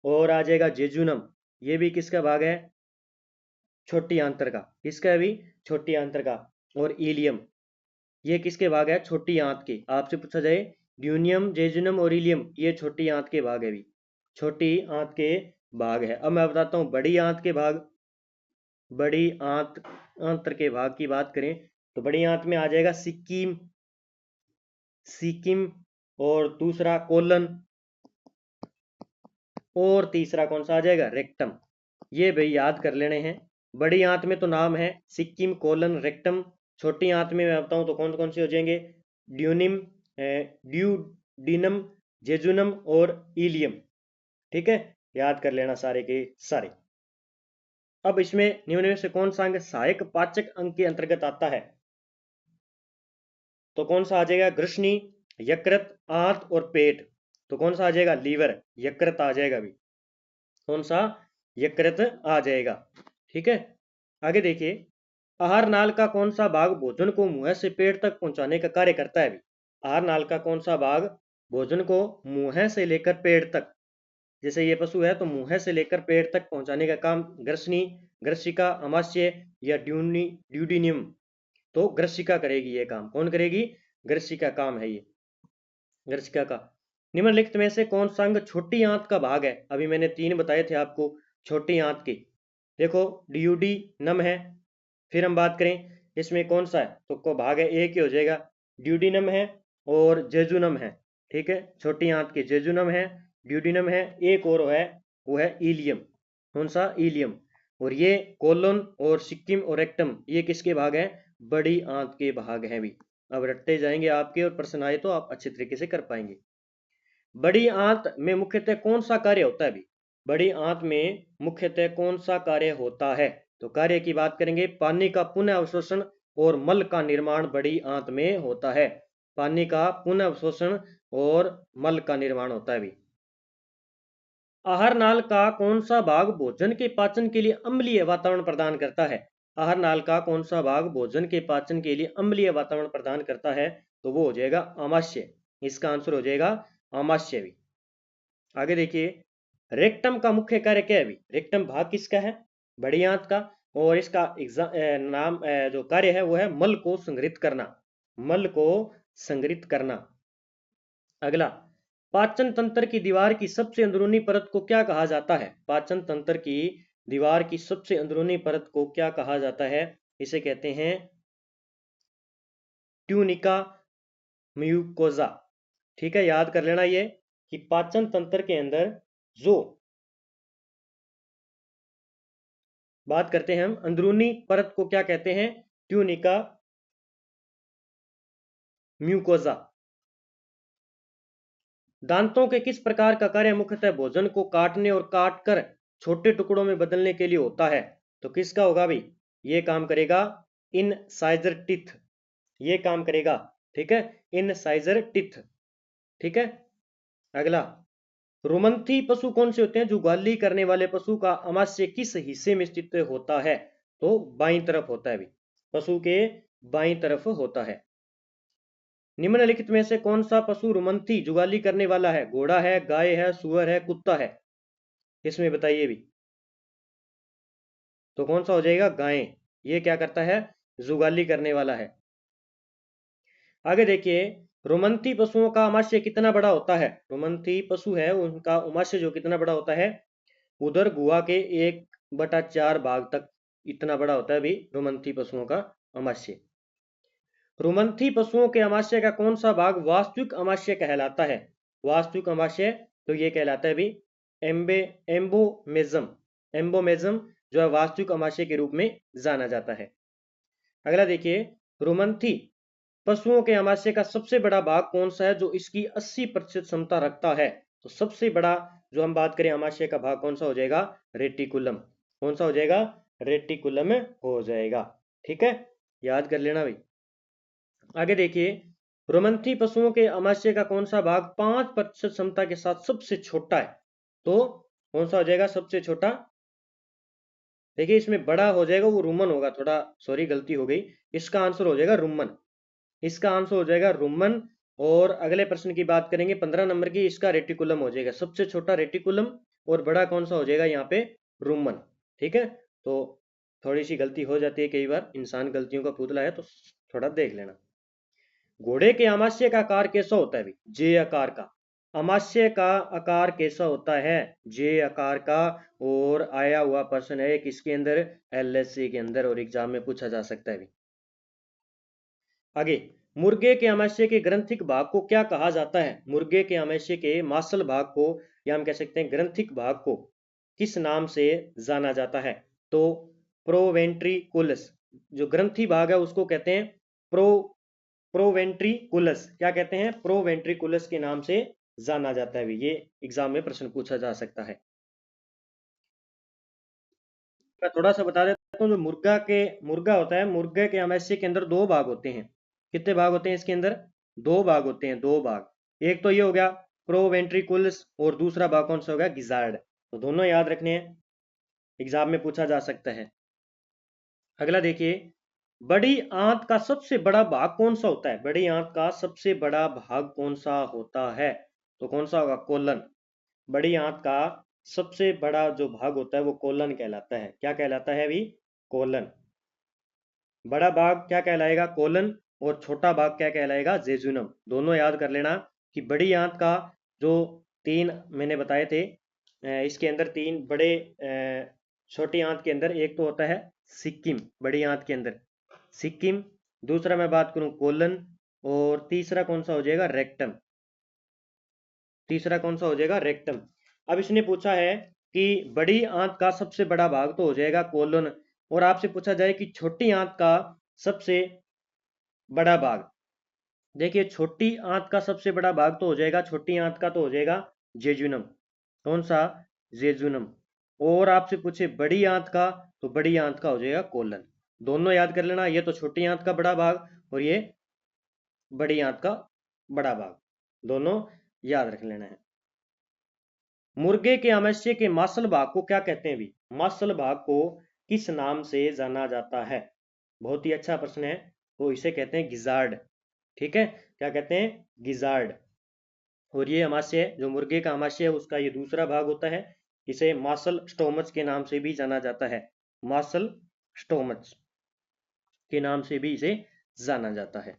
और आ जाएगा जेजुनम, ये भी किसका भाग है? छोटी आंतर का। किसका है भी? छोटी आंतर का। और इलियम, ये किसके भाग है? छोटी आंत के। आपसे पूछा जाए ड्यूनियम, जेजुनम और इलियम, ये छोटी आंत के भाग है भी, छोटी आंत के भाग है। अब मैं बताता हूँ बड़ी आंत के भाग। बड़ी आंत, आंतर के भाग की बात करें तो बड़ी आंत में आ जाएगा सिक्किम, सिक्किम, और दूसरा कोलन, और तीसरा कौन सा आ जाएगा? रेक्टम। ये भाई याद कर लेने हैं। बड़ी आंत में तो नाम है सिक्किम, कोलन, रेक्टम। छोटी आंत में मैं बताऊं तो कौन कौन से हो जाएंगे? ड्यूनिम, ड्यूडिनम, जेजुनम और इलियम, ठीक है। याद कर लेना सारे के सारे। अब इसमें निम्न में से कौन सा अंग सहायक पाचक अंग के अंतर्गत आता है? तो कौन सा आ जाएगा? ग्रसनी, यकृत, आंत और पेट। तो कौन सा आ जाएगा? लीवर, यकृत आ जाएगा भी। कौन सा? यकृत आ जाएगा, ठीक है। आगे देखिए, आहार नाल का कौन सा भाग भोजन को मुंह से पेट तक पहुंचाने का कार्य करता है भी? आहार नाल का कौन सा भाग भोजन को मुंह से लेकर पेट तक, जैसे ये पशु है तो मुंह से लेकर पेट तक पहुंचाने का काम ग्रसनी, ग्रसिका, अमाशय या ड्यूडिनियम, तो ग्रसिका करेगी ये काम। कौन करेगी? ग्रसिका काम है ये, ग्रसिका का। निम्नलिखित में से कौन सा अंग छोटी आंत का भाग है? अभी मैंने 3 बताए थे आपको छोटी आंत के। देखो ड्यूडी नम है। फिर हम बात करें इसमें कौन सा है तो को भाग है, एक ही हो जाएगा, ड्यूडिनम है और जेजुनम है, ठीक है। छोटी आंत के जेजुनम है, ड्यूडिनम है, एक और है वो है इलियम। कौन सा? इलियम। और ये कोलोन और सिक्किम और रेक्टम, ये किसके भाग हैं? बड़ी आंत के भाग हैं भी। अब रटते जाएंगे आपके, और प्रश्न आए तो आप अच्छे तरीके से कर पाएंगे। बड़ी आंत में मुख्यतः कौन सा कार्य होता है भी? बड़ी आंत में मुख्यतः कौन सा कार्य होता है? तो कार्य की बात करेंगे, पानी का पुनः अवशोषण और मल का निर्माण बड़ी आंत में होता है। पानी का पुनः अवशोषण और मल का निर्माण होता है भी। आहार नाल का कौन सा भाग भोजन के पाचन के लिए अम्लीय वातावरण प्रदान करता है? आहार नाल का कौन सा भाग भोजन के पाचन के लिए अम्लीय वातावरण प्रदान करता है? तो वो हो जाएगा आमाशय। इसका आंसर हो जाएगा आमाशय भी। आगे देखिए, रेक्टम का मुख्य कार्य क्या है भी? रेक्टम भाग किसका है? बड़ी आंत का। और इसका नाम जो कार्य है वो है मल को संग्रहित करना, मल को संग्रहित करना। अगला, पाचन तंत्र की दीवार की सबसे अंदरूनी परत को क्या कहा जाता है? पाचन तंत्र की दीवार की सबसे अंदरूनी परत को क्या कहा जाता है? इसे कहते हैं ट्यूनिका म्यूकोजा, ठीक है। याद कर लेना ये कि पाचन तंत्र के अंदर जो बात करते हैं हम, अंदरूनी परत को क्या कहते हैं? Tunica mucosa. दांतों के किस प्रकार का कार्य मुख्यतः भोजन को काटने और काट कर छोटे टुकड़ों में बदलने के लिए होता है? तो किसका होगा भाई? ये काम करेगा इनसाइजर टिथ, ये काम करेगा, ठीक है, इनसाइजर टिथ, ठीक है। अगला, रुमंथी पशु कौन से होते हैं? जुगाली करने वाले पशु का अमाशय किस हिस्से में स्थित होता है? तो बाईं तरफ होता है भी, पशु के बाईं तरफ होता है। निम्नलिखित में से कौन सा पशु रुमंथी जुगाली करने वाला है? घोड़ा है, गाय है, सुअर है, कुत्ता है? इसमें बताइए भी। तो कौन सा हो जाएगा? गाय। ये क्या करता है? जुगाली करने वाला है। आगे देखिए, रुमंथी पशुओं का अमाशय कितना बड़ा होता है? रुमंथी पशु है उनका अमाशय जो कितना बड़ा होता है? उदर गुहा के 1/4 भाग तक, इतना बड़ा होता है अभी रुमंथी पशुओं का अमाशय। रुमंथी पशुओं के अमाशय का कौन सा भाग वास्तविक अमाशय कहलाता है? वास्तविक अमाशय तो ये कहलाता है अभी एम्बे एम्बोमेजम। एम्बोमेजम जो है वास्तविक अमाशय के रूप में जाना जाता है। अगला देखिए, रुमंथी पशुओं के अमाशय का सबसे बड़ा भाग कौन सा है जो इसकी 80% क्षमता रखता है? तो सबसे बड़ा जो हम बात करें अमाशय का भाग कौन सा हो जाएगा? रेटिकुलम। कौन सा हो जाएगा? रेटिकुलम हो जाएगा। ठीक है, याद कर लेना भाई। आगे देखिए, रुमंथी पशुओं के अमाशय का कौन सा भाग 5% क्षमता के साथ सबसे छोटा है? तो कौन सा हो जाएगा सबसे छोटा? देखिए इसमें बड़ा हो जाएगा वो रुमन होगा, थोड़ा सॉरी गलती हो गई, इसका आंसर हो जाएगा रुमन। इसका आंसर हो जाएगा रुमन। और अगले प्रश्न की बात करेंगे 15 नंबर की, इसका रेटिकुलम हो जाएगा सबसे छोटा रेटिकुलम, और बड़ा कौन सा हो जाएगा यहाँ पे? रुमन। ठीक है, तो थोड़ी सी गलती हो जाती है, कई बार इंसान गलतियों का पुतला है, तो थोड़ा देख लेना। घोड़े के अमाशय का आकार कैसा होता है? जे आकार का। अमाशय का आकार कैसा होता है? जे आकार का। और आया हुआ प्रश्न है किसके अंदर? एलएससी के अंदर, और एग्जाम में पूछा जा सकता है भी। आगे, मुर्गे के अमाशय के ग्रंथिक भाग को क्या कहा जाता है? मुर्गे के अमाशय के मासल भाग को, या हम कह सकते हैं ग्रंथिक भाग को, किस नाम से जाना जाता है? तो प्रोवेंट्रिकुलस। जो ग्रंथि भाग है उसको कहते हैं प्रोवेंट्रिकुलस। क्या कहते हैं? प्रोवेंट्रिकुलस के नाम से जाना जाता है। ये एग्जाम में प्रश्न पूछा जा सकता है। मैं थोड़ा सा बता देता हूँ, जो मुर्गा होता है, मुर्गे के अमाशय के अंदर दो भाग होते हैं। कितने भाग होते हैं इसके अंदर? दो भाग होते हैं, दो भाग। एक तो ये हो गया प्रोवेंट्रिकुलस, और दूसरा भाग कौन सा हो गया? गिजार्ड। तो दोनों याद रखने हैं, एग्जाम में पूछा जा सकता है। अगला देखिए, बड़ी आंत का सबसे बड़ा भाग कौन सा होता है? बड़ी आंत का सबसे बड़ा भाग कौन सा होता है? तो कौन सा होगा? कोलन। बड़ी आंत का सबसे बड़ा जो भाग होता है वो कोलन कहलाता है। क्या कहलाता है अभी? कोलन। बड़ा भाग क्या कहलाएगा? कोलन। और छोटा भाग क्या कहलाएगा? जेजुनम। दोनों याद कर लेना कि बड़ी आंत का जो तीन मैंने बताए थे, इसके अंदर तीन बड़े, छोटी आंत के अंदर एक तो होता है सिक्किम, बड़ी आंत के अंदर सिक्किम। दूसरा मैं बात करूं कोलन, और तीसरा कौन सा हो जाएगा? रेक्टम। तीसरा कौन सा हो जाएगा? रेक्टम। अब इसने पूछा है कि बड़ी आंत का सबसे बड़ा भाग तो हो जाएगा कोलन, और आपसे पूछा जाए कि छोटी आंत का सबसे बड़ा भाग। देखिए छोटी आंत का सबसे बड़ा भाग तो हो जाएगा, छोटी आंत का तो हो जाएगा जेजुनम। कौन सा? जेजुनम। और आपसे पूछे बड़ी आंत का, तो बड़ी आंत का हो जाएगा कोलन। दोनों याद कर लेना, ये तो छोटी आंत का बड़ा भाग, और ये बड़ी आंत का बड़ा भाग, दोनों याद रख लेना है। मुर्गे के अमाशय के मांसल भाग को क्या कहते हैं? भी मांसल भाग को किस नाम से जाना जाता है? बहुत ही अच्छा प्रश्न है। तो इसे कहते हैं गिजार्ड। ठीक है, क्या कहते हैं? गिजार्ड। और ये अमाशय, जो मुर्गे का अमाशय है उसका ये दूसरा भाग होता है, इसे मासल स्टोमच के नाम से भी जाना जाता है। मासल स्टोमच के नाम से भी इसे जाना जाता है।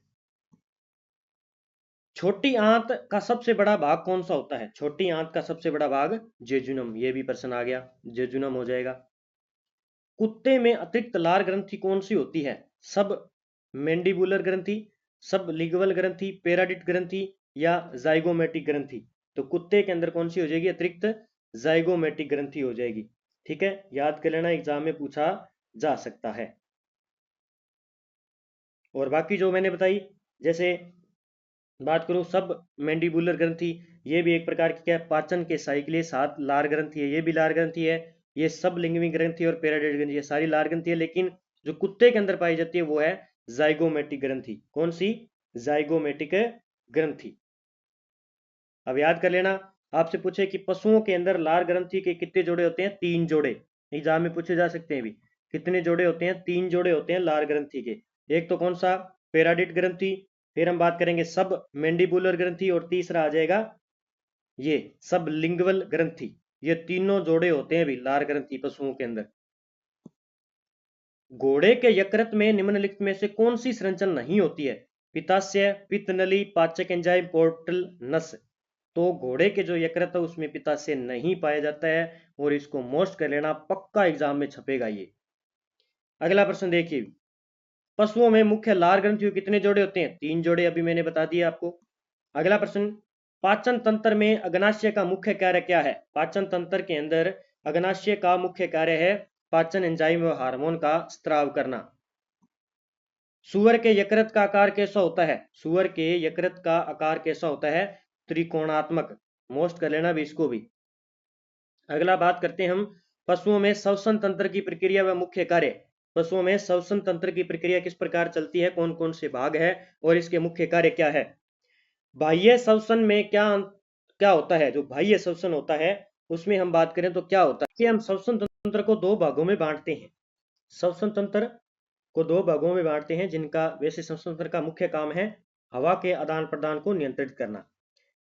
छोटी आंत का सबसे बड़ा भाग कौन सा होता है? छोटी आंत का सबसे बड़ा भाग जेजुनम। ये भी प्रश्न आ गया, जेजुनम हो जाएगा। कुत्ते में अतिरिक्त लार ग्रंथि कौन सी होती है? सब मैंडिबुलर ग्रंथि, सब लिगवल ग्रंथि, पेराडिट ग्रंथि, या जाइगोमेटिक ग्रंथि? तो कुत्ते के अंदर कौन सी हो जाएगी? अतिरिक्त जाइगोमेटिक ग्रंथि हो जाएगी। ठीक है, याद कर लेना, एग्जाम में पूछा जा सकता है। और बाकी जो मैंने बताई, जैसे बात करूं सब मैंडिबुलर ग्रंथि, ये भी एक प्रकार की क्या है? पाचन के सहायक के लिए सात लार ग्रंथि है, ये भी लार ग्रंथि है। ये सब लिंगवी ग्रंथि और पेराडाइड ग्रंथि, ये सारी लार ग्रंथि है, लेकिन जो कुत्ते के अंदर पाई जाती है वो है जाइगोमेटिक ग्रंथि। कौन सी? जाइगोमेटिक ग्रंथि। अब याद कर लेना, आपसे पूछे कि पशुओं के अंदर लार ग्रंथि के कितने जोड़े होते हैं? 3 जोड़े। एग्जाम में पूछे जा सकते हैं भी। कितने जोड़े होते हैं? 3 जोड़े होते हैं लार ग्रंथि के। एक तो कौन सा? पेराडिट ग्रंथि। फिर हम बात करेंगे सब मैंडिबुलर ग्रंथि, और तीसरा आ जाएगा ये सब लिंगवल ग्रंथि। ये तीनों जोड़े होते हैं भी लार ग्रंथि पशुओं के अंदर। घोड़े के यकृत में निम्नलिखित में से कौन सी संरचना नहीं होती है? पित्ताशय, पित्तनली, पाचक एंजाइम, पोर्टल नस। तो घोड़े के जो यकृत है उसमें पित्ताशय नहीं पाया जाता है, और इसको मोस्ट कर लेना, पक्का एग्जाम में छपेगा ये। अगला प्रश्न देखिए, पशुओं में मुख्य लार ग्रंथियों कितने जोड़े होते हैं? 3 जोड़े, अभी मैंने बता दिया आपको। अगला प्रश्न, पाचन तंत्र में अग्नाशय का मुख्य कार्य क्या है? पाचन तंत्र के अंदर अग्नाशय का मुख्य कार्य है पाचन एंजाइम व हार्मोन का स्त्राव करना। सुअर के यकृत का आकार कैसा होता है? सुअर के यकृत का आकार कैसा होता है? त्रिकोणात्मक। मोस्ट कर लेना भी इसको भी। अगला बात करते हैं हम, पशुओं में श्वसन तंत्र की प्रक्रिया व मुख्य कार्य। पशुओं में श्वसन तंत्र की प्रक्रिया किस प्रकार चलती है, कौन कौन से भाग है और इसके मुख्य कार्य क्या है? बाह्य श्वसन में क्या क्या होता है? जो बाह्य श्वसन होता है उसमें हम बात करें तो क्या होता है कि हम श्वसन तंत्र को 2 भागों में बांटते हैं। श्वसन तंत्र को 2 भागों में बांटते हैं, जिनका वैसे श्वसन तंत्र का मुख्य काम है हवा के आदान प्रदान को नियंत्रित करना।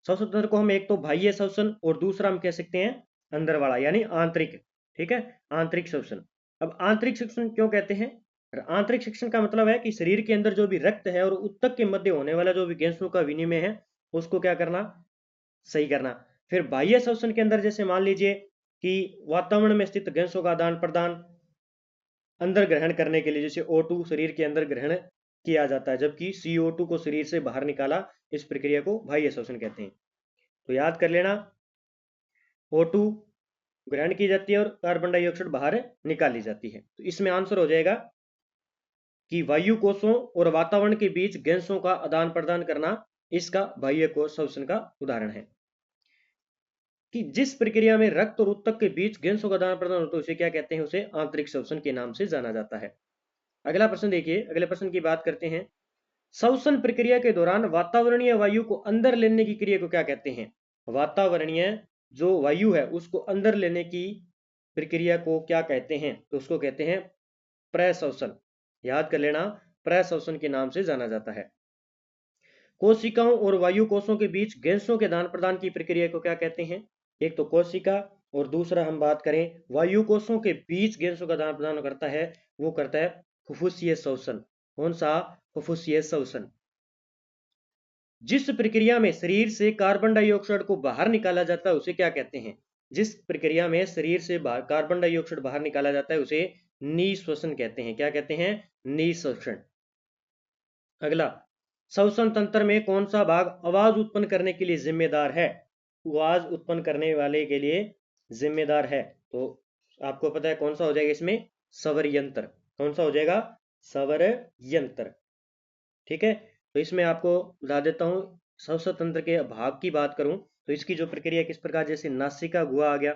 श्वसन तंत्र को हम एक तो बाह्य श्वसन और दूसरा हम कह सकते हैं अंदर वाला यानी आंतरिक। ठीक है, आंतरिक श्वसन। अब आंतरिक श्वसन क्यों कहते हैं? आंतरिक श्वसन का मतलब है कि शरीर के अंदर जो भी रक्त है और उत्तक के मध्य होने वाला जो भी गैसों का विनिमय है उसको क्या करना, सही करना। फिर बाह्य श्वसन के अंदर जैसे मान लीजिए कि वातावरण में स्थित गैसों का आदान प्रदान अंदर ग्रहण करने के लिए, जैसे O2 शरीर के अंदर ग्रहण किया जाता है जबकि CO2 को शरीर से बाहर निकाला, इस प्रक्रिया को बाह्य श्वसन कहते हैं। तो याद कर लेना, O2 ग्रहण की जाती है और कार्बन डाइऑक्साइड बाहर निकाली जाती है। तो इसमें आंसर हो जाएगा कि वायु कोषों और वातावरण के बीच गैसों का आदान प्रदान करना इसका बाह्य कोश श्वसन का उदाहरण है। कि जिस प्रक्रिया में रक्त और उत्तक के बीच गैसों का आदान प्रदान होता है उसे क्या कहते हैं? उसे आंतरिक श्वसन के नाम से जाना जाता है। अगला प्रश्न देखिए, अगले प्रश्न की बात करते हैं, श्वसन प्रक्रिया के दौरान वातावरणीय वायु को अंदर लेने की क्रिया को क्या कहते हैं? वातावरणीय जो वायु है उसको अंदर लेने की प्रक्रिया को क्या कहते हैं? तो उसको कहते हैं प्रश्वसन। याद कर लेना, प्रश्वसन के नाम से जाना जाता है। कोशिकाओं और वायु कोषों के बीच गैसों के आदान प्रदान की प्रक्रिया को क्या कहते हैं? एक तो कोशिका और दूसरा हम बात करें वायु कोषों के बीच गैसों का आदान प्रदान करता है, वो करता है फुफ्फुसीय श्वसन। कौन सा? फुफ्फुसीय श्वसन। जिस प्रक्रिया में शरीर से कार्बन डाइऑक्साइड को बाहर निकाला जाता है उसे क्या कहते हैं? जिस प्रक्रिया में शरीर से कार्बन डाइऑक्साइड बाहर निकाला जाता है उसे निःश्वसन कहते हैं। क्या कहते हैं? निःश्वसन। अगला, श्वसन तंत्र में कौन सा भाग आवाज उत्पन्न करने के लिए जिम्मेदार है? आवाज उत्पन्न करने वाले के लिए जिम्मेदार है, तो आपको पता है कौन सा हो जाएगा इसमें? स्वर यंत्र। कौन सा हो जाएगा? स्वर यंत्र। ठीक है, तो इसमें आपको बता देता हूं, श्वसन तंत्र के भाग की बात करूं तो इसकी जो प्रक्रिया किस प्रकार, जैसे नासिका गुहा आ गया।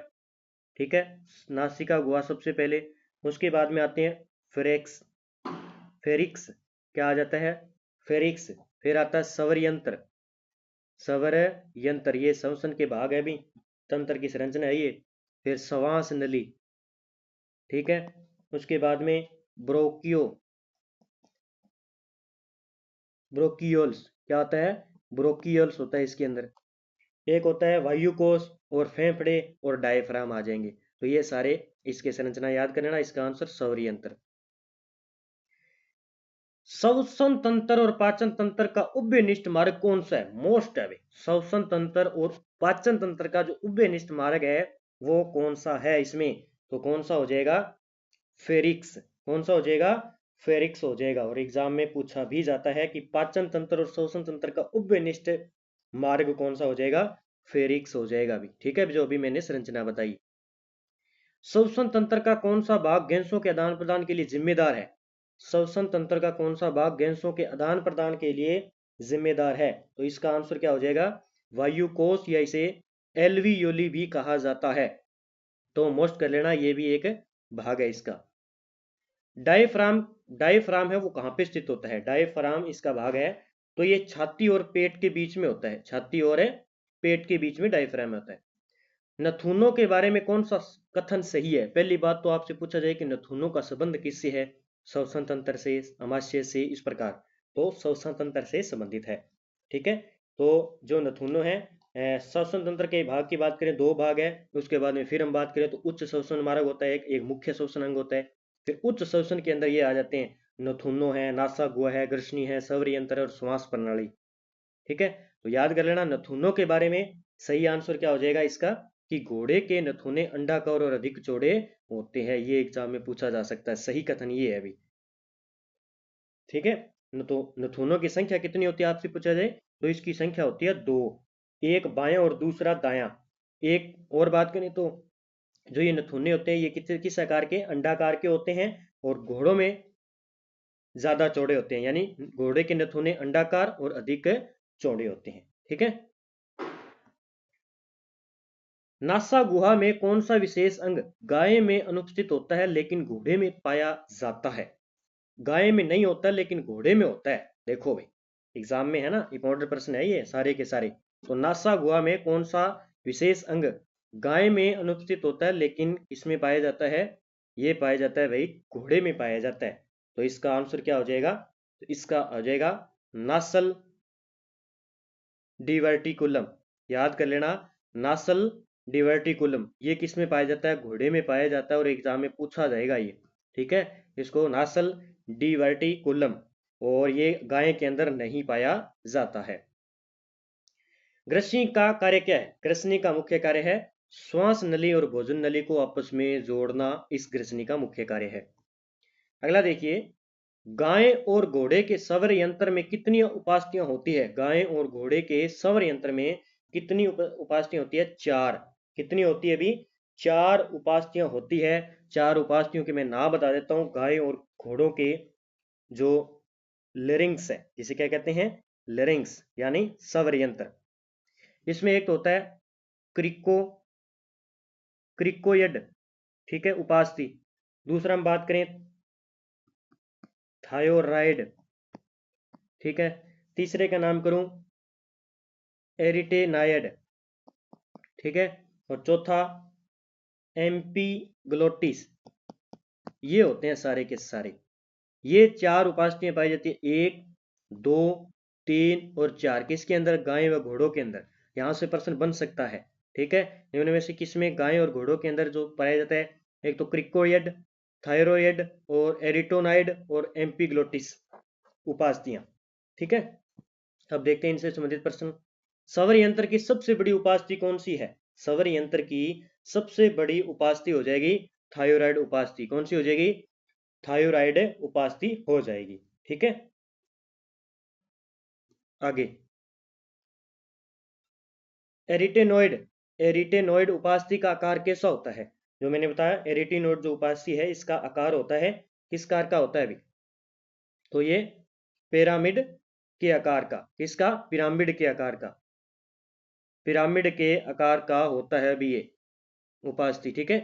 ठीक है, नासिका गुहा सबसे पहले, उसके बाद में आते हैं फेरिक्स। फेरिक्स क्या आ जाता है? फेरिक्स। फिर आता है स्वर यंत्र। स्वर यंत्र ये श्वसन के भाग है भी, तंत्र की संरचना है ये। फिर श्वास नली। ठीक है, उसके बाद में ब्रोकियोल्स। क्या होता है? ब्रोकियोल्स होता है इसके अंदर। एक होता है वायु कोश और फेफड़े और डायफ्राम आ जाएंगे। तो ये सारे इसके संरचना याद कर लेना, इसका आंसर स्वर यंत्र। श्वसन तंत्र और पाचन तंत्र का उभयनिष्ठ मार्ग कौन सा है? मोस्ट है। श्वसन तंत्र और पाचन तंत्र का जो उभयनिष्ठ मार्ग है वो कौन सा है इसमें? तो कौन सा हो जाएगा? फेरिक्स। कौन सा हो जाएगा? फेरिक्स हो जाएगा। और एग्जाम में पूछा भी जाता है कि पाचन तंत्र और श्वसन तंत्र का उभयनिष्ठ मार्ग कौन सा हो जाएगा? फेरिक्स हो जाएगा भी। ठीक है, जो अभी मैंने संरचना बताई। श्वसन तंत्र का कौन सा भाग गैसों के आदान प्रदान के लिए जिम्मेदार है? श्वसन तंत्र का कौन सा भाग गैसों के आदान प्रदान के लिए जिम्मेदार है? तो इसका आंसर क्या हो जाएगा? वायु कोश, या इसे एल्वियोली भी कहा जाता है। तो मोस्ट कर लेना, ये भी एक भाग है इसका। डायफ्राम, डायफ्राम है वो कहां पे स्थित होता है? डायफ्राम इसका भाग है, तो ये छाती और पेट के बीच में होता है। छाती और पेट के बीच में डायफ्राम होता है। नथुनों के बारे में कौन सा कथन सही है? पहली बात तो आपसे पूछा जाए कि नथुनों का संबंध किससे है? श्वसन तंत्र से, अमाशय से, इस प्रकार। तो श्वसन तंत्र से संबंधित है। ठीक है, तो जो नथुनो है, श्वसन तंत्र के भाग की बात करें 2 भाग है। उसके बाद में फिर हम बात करें तो उच्च श्वसन मार्ग होता है, एक मुख्य श्वसन अंग होता है। फिर उच्च श्वसन के अंदर ये आ जाते हैं नथुनो है, नासा गुहा है, ग्रसनी है, स्वर यंत्र और श्वास प्रणाली। ठीक है, तो याद कर लेना नथुनों के बारे में सही आंसर क्या हो जाएगा इसका कि घोड़े के नथुने अंडाकार और अधिक चौड़े होते हैं। ये एग्जाम में पूछा जा सकता है, सही कथन ये है अभी। ठीक है। नथुनों की संख्या कितनी होती है आपसे पूछा जाए तो इसकी संख्या होती है 2, एक बायां और दूसरा दायां। एक और बात करें तो जो ये नथुने होते हैं ये किस आकार के, अंडाकार के होते हैं, और घोड़ों में ज्यादा चौड़े होते हैं, यानी घोड़े के नथुने अंडाकार और अधिक चौड़े होते हैं। ठीक है। नासा गुहा में कौन सा विशेष अंग गाय में अनुपस्थित होता है लेकिन घोड़े में पाया जाता है? गाय में नहीं होता लेकिन घोड़े में होता है। देखो भाई, एग्जाम में है ना, इंपॉर्टेंट प्रश्न है ये सारे के सारे। तो नासा गुहा में कौन सा विशेष अंग गाय में अनुपस्थित होता है लेकिन इसमें पाया जाता है? ये पाया जाता है भाई घोड़े में पाया जाता है। तो इसका आंसर क्या हो जाएगा? तो इसका हो जाएगा नासल डिवर्टिकुलम। याद कर लेना, नासल डिवर्टिकुलम ये किस में पाया जाता है? घोड़े में पाया जाता है, और एग्जाम में पूछा जाएगा ये। ठीक है, इसको नासल डिवर्टिकुलम, और ये गाय के अंदर नहीं पाया जाता है। ग्रसनी का कार्य क्या है? ग्रसनी का मुख्य कार्य है श्वास नली और भोजन नली को आपस में जोड़ना, इस ग्रसनी का मुख्य कार्य है। अगला देखिए, गाय और घोड़े के सवर यंत्र में कितनी उपास्थियां होती है? गाय और घोड़े के सवर यंत्र में कितनी उपास्थियां होती है? 4। कितनी होती है अभी? 4 उपास्थियां होती है। 4 उपास्थियों के मैं नाम बता देता हूं। गाय और घोड़ों के जो लेरिंग्स है, जिसे क्या कहते हैं? लेरिंग्स, यानी सवर यंत्र। इसमें एक तो होता है क्रिकोयड, ठीक है, उपास्थि। दूसरा हम बात करें थायोराइड, ठीक है। तीसरे का नाम करूं एरिटेनाइड, ठीक है। और चौथा एम्पीग्लोटिस। ये होते हैं सारे के सारे। ये 4 उपास्थियां पाई जाती है, 1, 2, 3 और 4। किसके अंदर? गाय व घोड़ों के अंदर। यहां से प्रश्न बन सकता है। ठीक है, इनमें में से किसमें गाय और घोड़ों के अंदर जो पाया जाता है? एक तो क्रिकोयड, थायरोइड और एरिटोनाइड और एम्पीग्लोटिस उपास्थियां। ठीक है, अब देखते हैं इनसे संबंधित प्रश्न। सवर यंत्र की सबसे बड़ी उपास्थि कौन सी है? सवर यंत्र की सबसे बड़ी उपास्थि हो जाएगी थायराइड उपास्थि। कौन सी हो जाएगी? थायराइड उपास्थि हो जाएगी। ठीक है, आगे एरिटेनोइड। एरिटेनोइड उपास्थि का आकार कैसा होता है? जो मैंने बताया, एरिटेनोइड जो उपास्थि है इसका आकार होता है किस आकार का होता है अभी? तो ये पिरामिड के आकार का। किसका? पिरामिड के आकार का। पिरामिड के आकार का होता है अभी ये उपास्थि। ठीक है,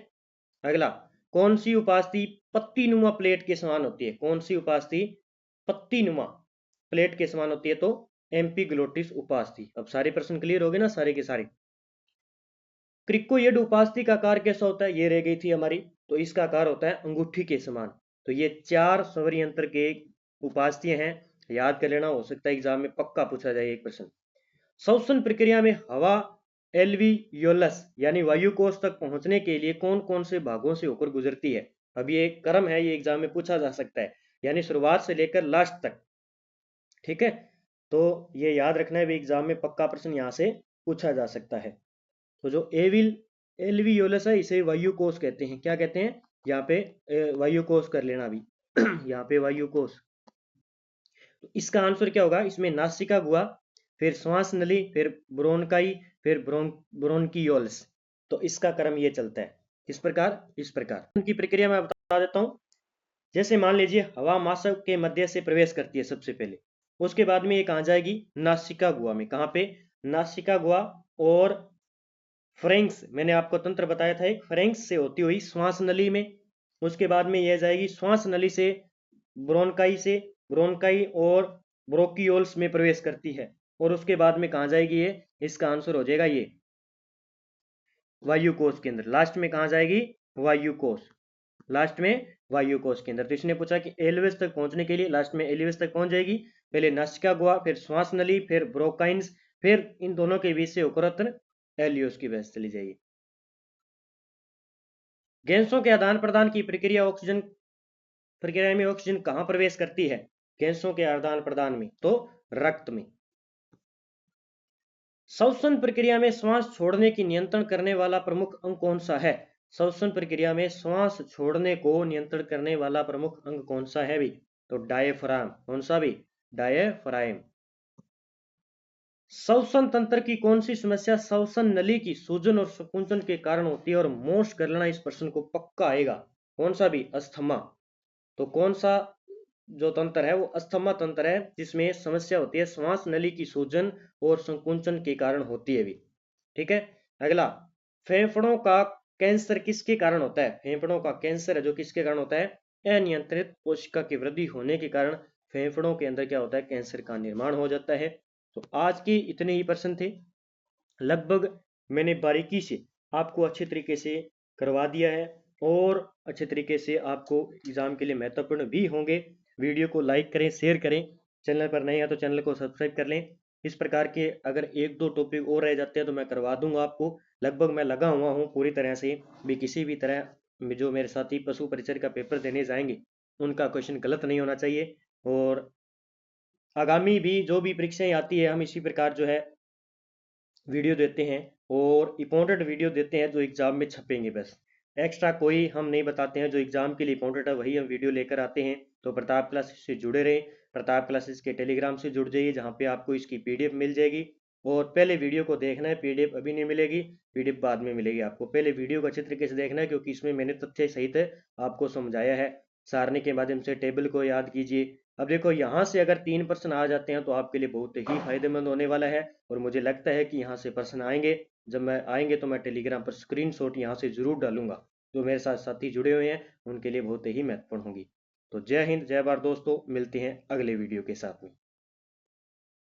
अगला, कौन सी उपास्थि पत्ती नुमा प्लेट के समान होती है? कौन सी उपास्थि पत्ती नुमा प्लेट के समान होती है? तो एम्पीग्लोटिस उपास्थि। अब सारे प्रश्न क्लियर हो गए ना सारे के सारे। क्रिकोयड उपास्थि का आकार कैसा होता है? ये रह गई थी हमारी। तो इसका आकार होता है अंगूठी के समान। तो ये 4 सवर यंत्र के उपास्थि हैं। याद कर लेना, हो सकता है एग्जाम में पक्का पूछा जाए एक प्रश्न। श्वसन प्रक्रिया में हवा एल्वियोलस यानी वायुकोश तक पहुंचने के लिए कौन कौन से भागों से होकर गुजरती है? अब ये एक क्रम है, ये एग्जाम में पूछा जा सकता है, यानी शुरुआत से लेकर लास्ट तक। ठीक है, तो ये याद रखना है, एग्जाम में पक्का प्रश्न यहां से पूछा जा सकता है। तो जो एल्वियोलस है इसे वायुकोश कहते हैं। क्या कहते हैं? यहाँ पे वायुकोश कर लेना अभी यहाँ पे वायुकोश। तो इसका आंसर क्या होगा? इसमें नासिका गुहा, फिर श्वास नली, फिर ब्रोनकाई, फिर ब्रोनकियोल्स। तो इसका क्रम ये चलता है। किस प्रकार? इस प्रकार उनकी प्रक्रिया मैं बता देता हूं। जैसे मान लीजिए हवा माशक के मध्य से प्रवेश करती है सबसे पहले, उसके बाद में ये कहाँ जाएगी? नासिका गुहा में। कहाँ पे? नासिका गुहा। और फ्रेंक्स, मैंने आपको तंत्र बताया था एक, फ्रेंक्स से होती हुई श्वास नली में। उसके बाद में यह जाएगी श्वास नली से ब्रोनकाई और ब्रोकियोल्स में प्रवेश करती है। और उसके बाद में कहाँ जाएगी ये? इसका आंसर हो जाएगा ये वायुकोश के अंदर। लास्ट में कहाँ जाएगी? वायुकोश। लास्ट में वायुकोश के अंदर। तो इसने पूछा कि एलिवेस तक पहुंचने के लिए लास्ट में एलिवेस तक पहुंच जाएगी। पहले नासिका गुहा, फिर श्वास नली, फिर ब्रोकाइन्स, फिर इन दोनों के बीच से होकर एलियोस की बहस चली जाएगी। गैसों के आदान प्रदान की प्रक्रिया में ऑक्सीजन कहां प्रवेश करती है? गैसों के आदान प्रदान में, तो रक्त में। श्वसन प्रक्रिया में श्वास छोड़ने की नियंत्रण करने वाला प्रमुख अंग कौन सा है? श्वसन प्रक्रिया में श्वास छोड़ने को नियंत्रण करने वाला प्रमुख अंग कौन सा है भी? तो डायफ्राम, कौन सा भी, डायफ्राम। श्वसन तंत्र की कौन सी समस्या श्वसन नली की सूजन और संकुचन के कारण होती है, और मोस्ट करना इस प्रश्न को पक्का आएगा, कौन सा भी, अस्थमा। तो कौन सा जो तंत्र है वो अस्थमा तंत्र है, जिसमें समस्या होती है श्वास नली की सूजन और संकुचन के कारण होती है भी। ठीक है। अगला, फेफड़ों का कैंसर किसके कारण होता है? फेफड़ों का कैंसर है जो किसके कारण होता है? अनियंत्रित कोशिका की वृद्धि होने के कारण फेफड़ों के अंदर क्या होता है? कैंसर का निर्माण हो जाता है। तो आज के इतने ही प्रश्न थे, लगभग मैंने बारीकी से आपको अच्छे तरीके से करवा दिया है, और अच्छे तरीके से आपको एग्जाम के लिए महत्वपूर्ण भी होंगे। वीडियो को लाइक करें, शेयर करें, चैनल पर नए हैं तो चैनल को सब्सक्राइब कर लें। इस प्रकार के अगर एक दो टॉपिक और रह जाते हैं तो मैं करवा दूंगा आपको। लगभग मैं लगा हुआ हूँ पूरी तरह से भी, किसी भी तरह जो मेरे साथी पशु परिचर का पेपर देने जाएंगे उनका क्वेश्चन गलत नहीं होना चाहिए। और आगामी भी जो भी परीक्षाएं आती है हम इसी प्रकार जो है वीडियो देते हैं, और इंपॉर्टेंट वीडियो देते हैं जो एग्जाम में छपेंगे बस। एक्स्ट्रा कोई हम नहीं बताते हैं, जो एग्जाम के लिए इंपॉर्टेंट है वही हम वीडियो लेकर आते हैं। तो प्रताप क्लासेस से जुड़े रहें, प्रताप क्लासेस के टेलीग्राम से जुड़ जाइए, जहाँ पे आपको इसकी पीडीएफ मिल जाएगी। और पहले वीडियो को देखना है, पीडीएफ अभी नहीं मिलेगी, पीडीएफ बाद में मिलेगी आपको। पहले वीडियो को अच्छे तरीके से देखना है, क्योंकि इसमें मैंने तथ्य सहित आपको समझाया है, सारणी के माध्यम से टेबल को याद कीजिए। अब देखो, यहाँ से अगर 3 प्रश्न आ जाते हैं तो आपके लिए बहुत ही फायदेमंद होने वाला है, और मुझे लगता है कि यहाँ से प्रश्न आएंगे। जब मैं आएंगे तो मैं टेलीग्राम पर स्क्रीनशॉट यहाँ से जरूर डालूंगा, जो मेरे साथ साथी जुड़े हुए हैं उनके लिए बहुत ही महत्वपूर्ण होगी। तो जय हिंद, जय भारत दोस्तों, मिलते हैं अगले वीडियो के साथ में।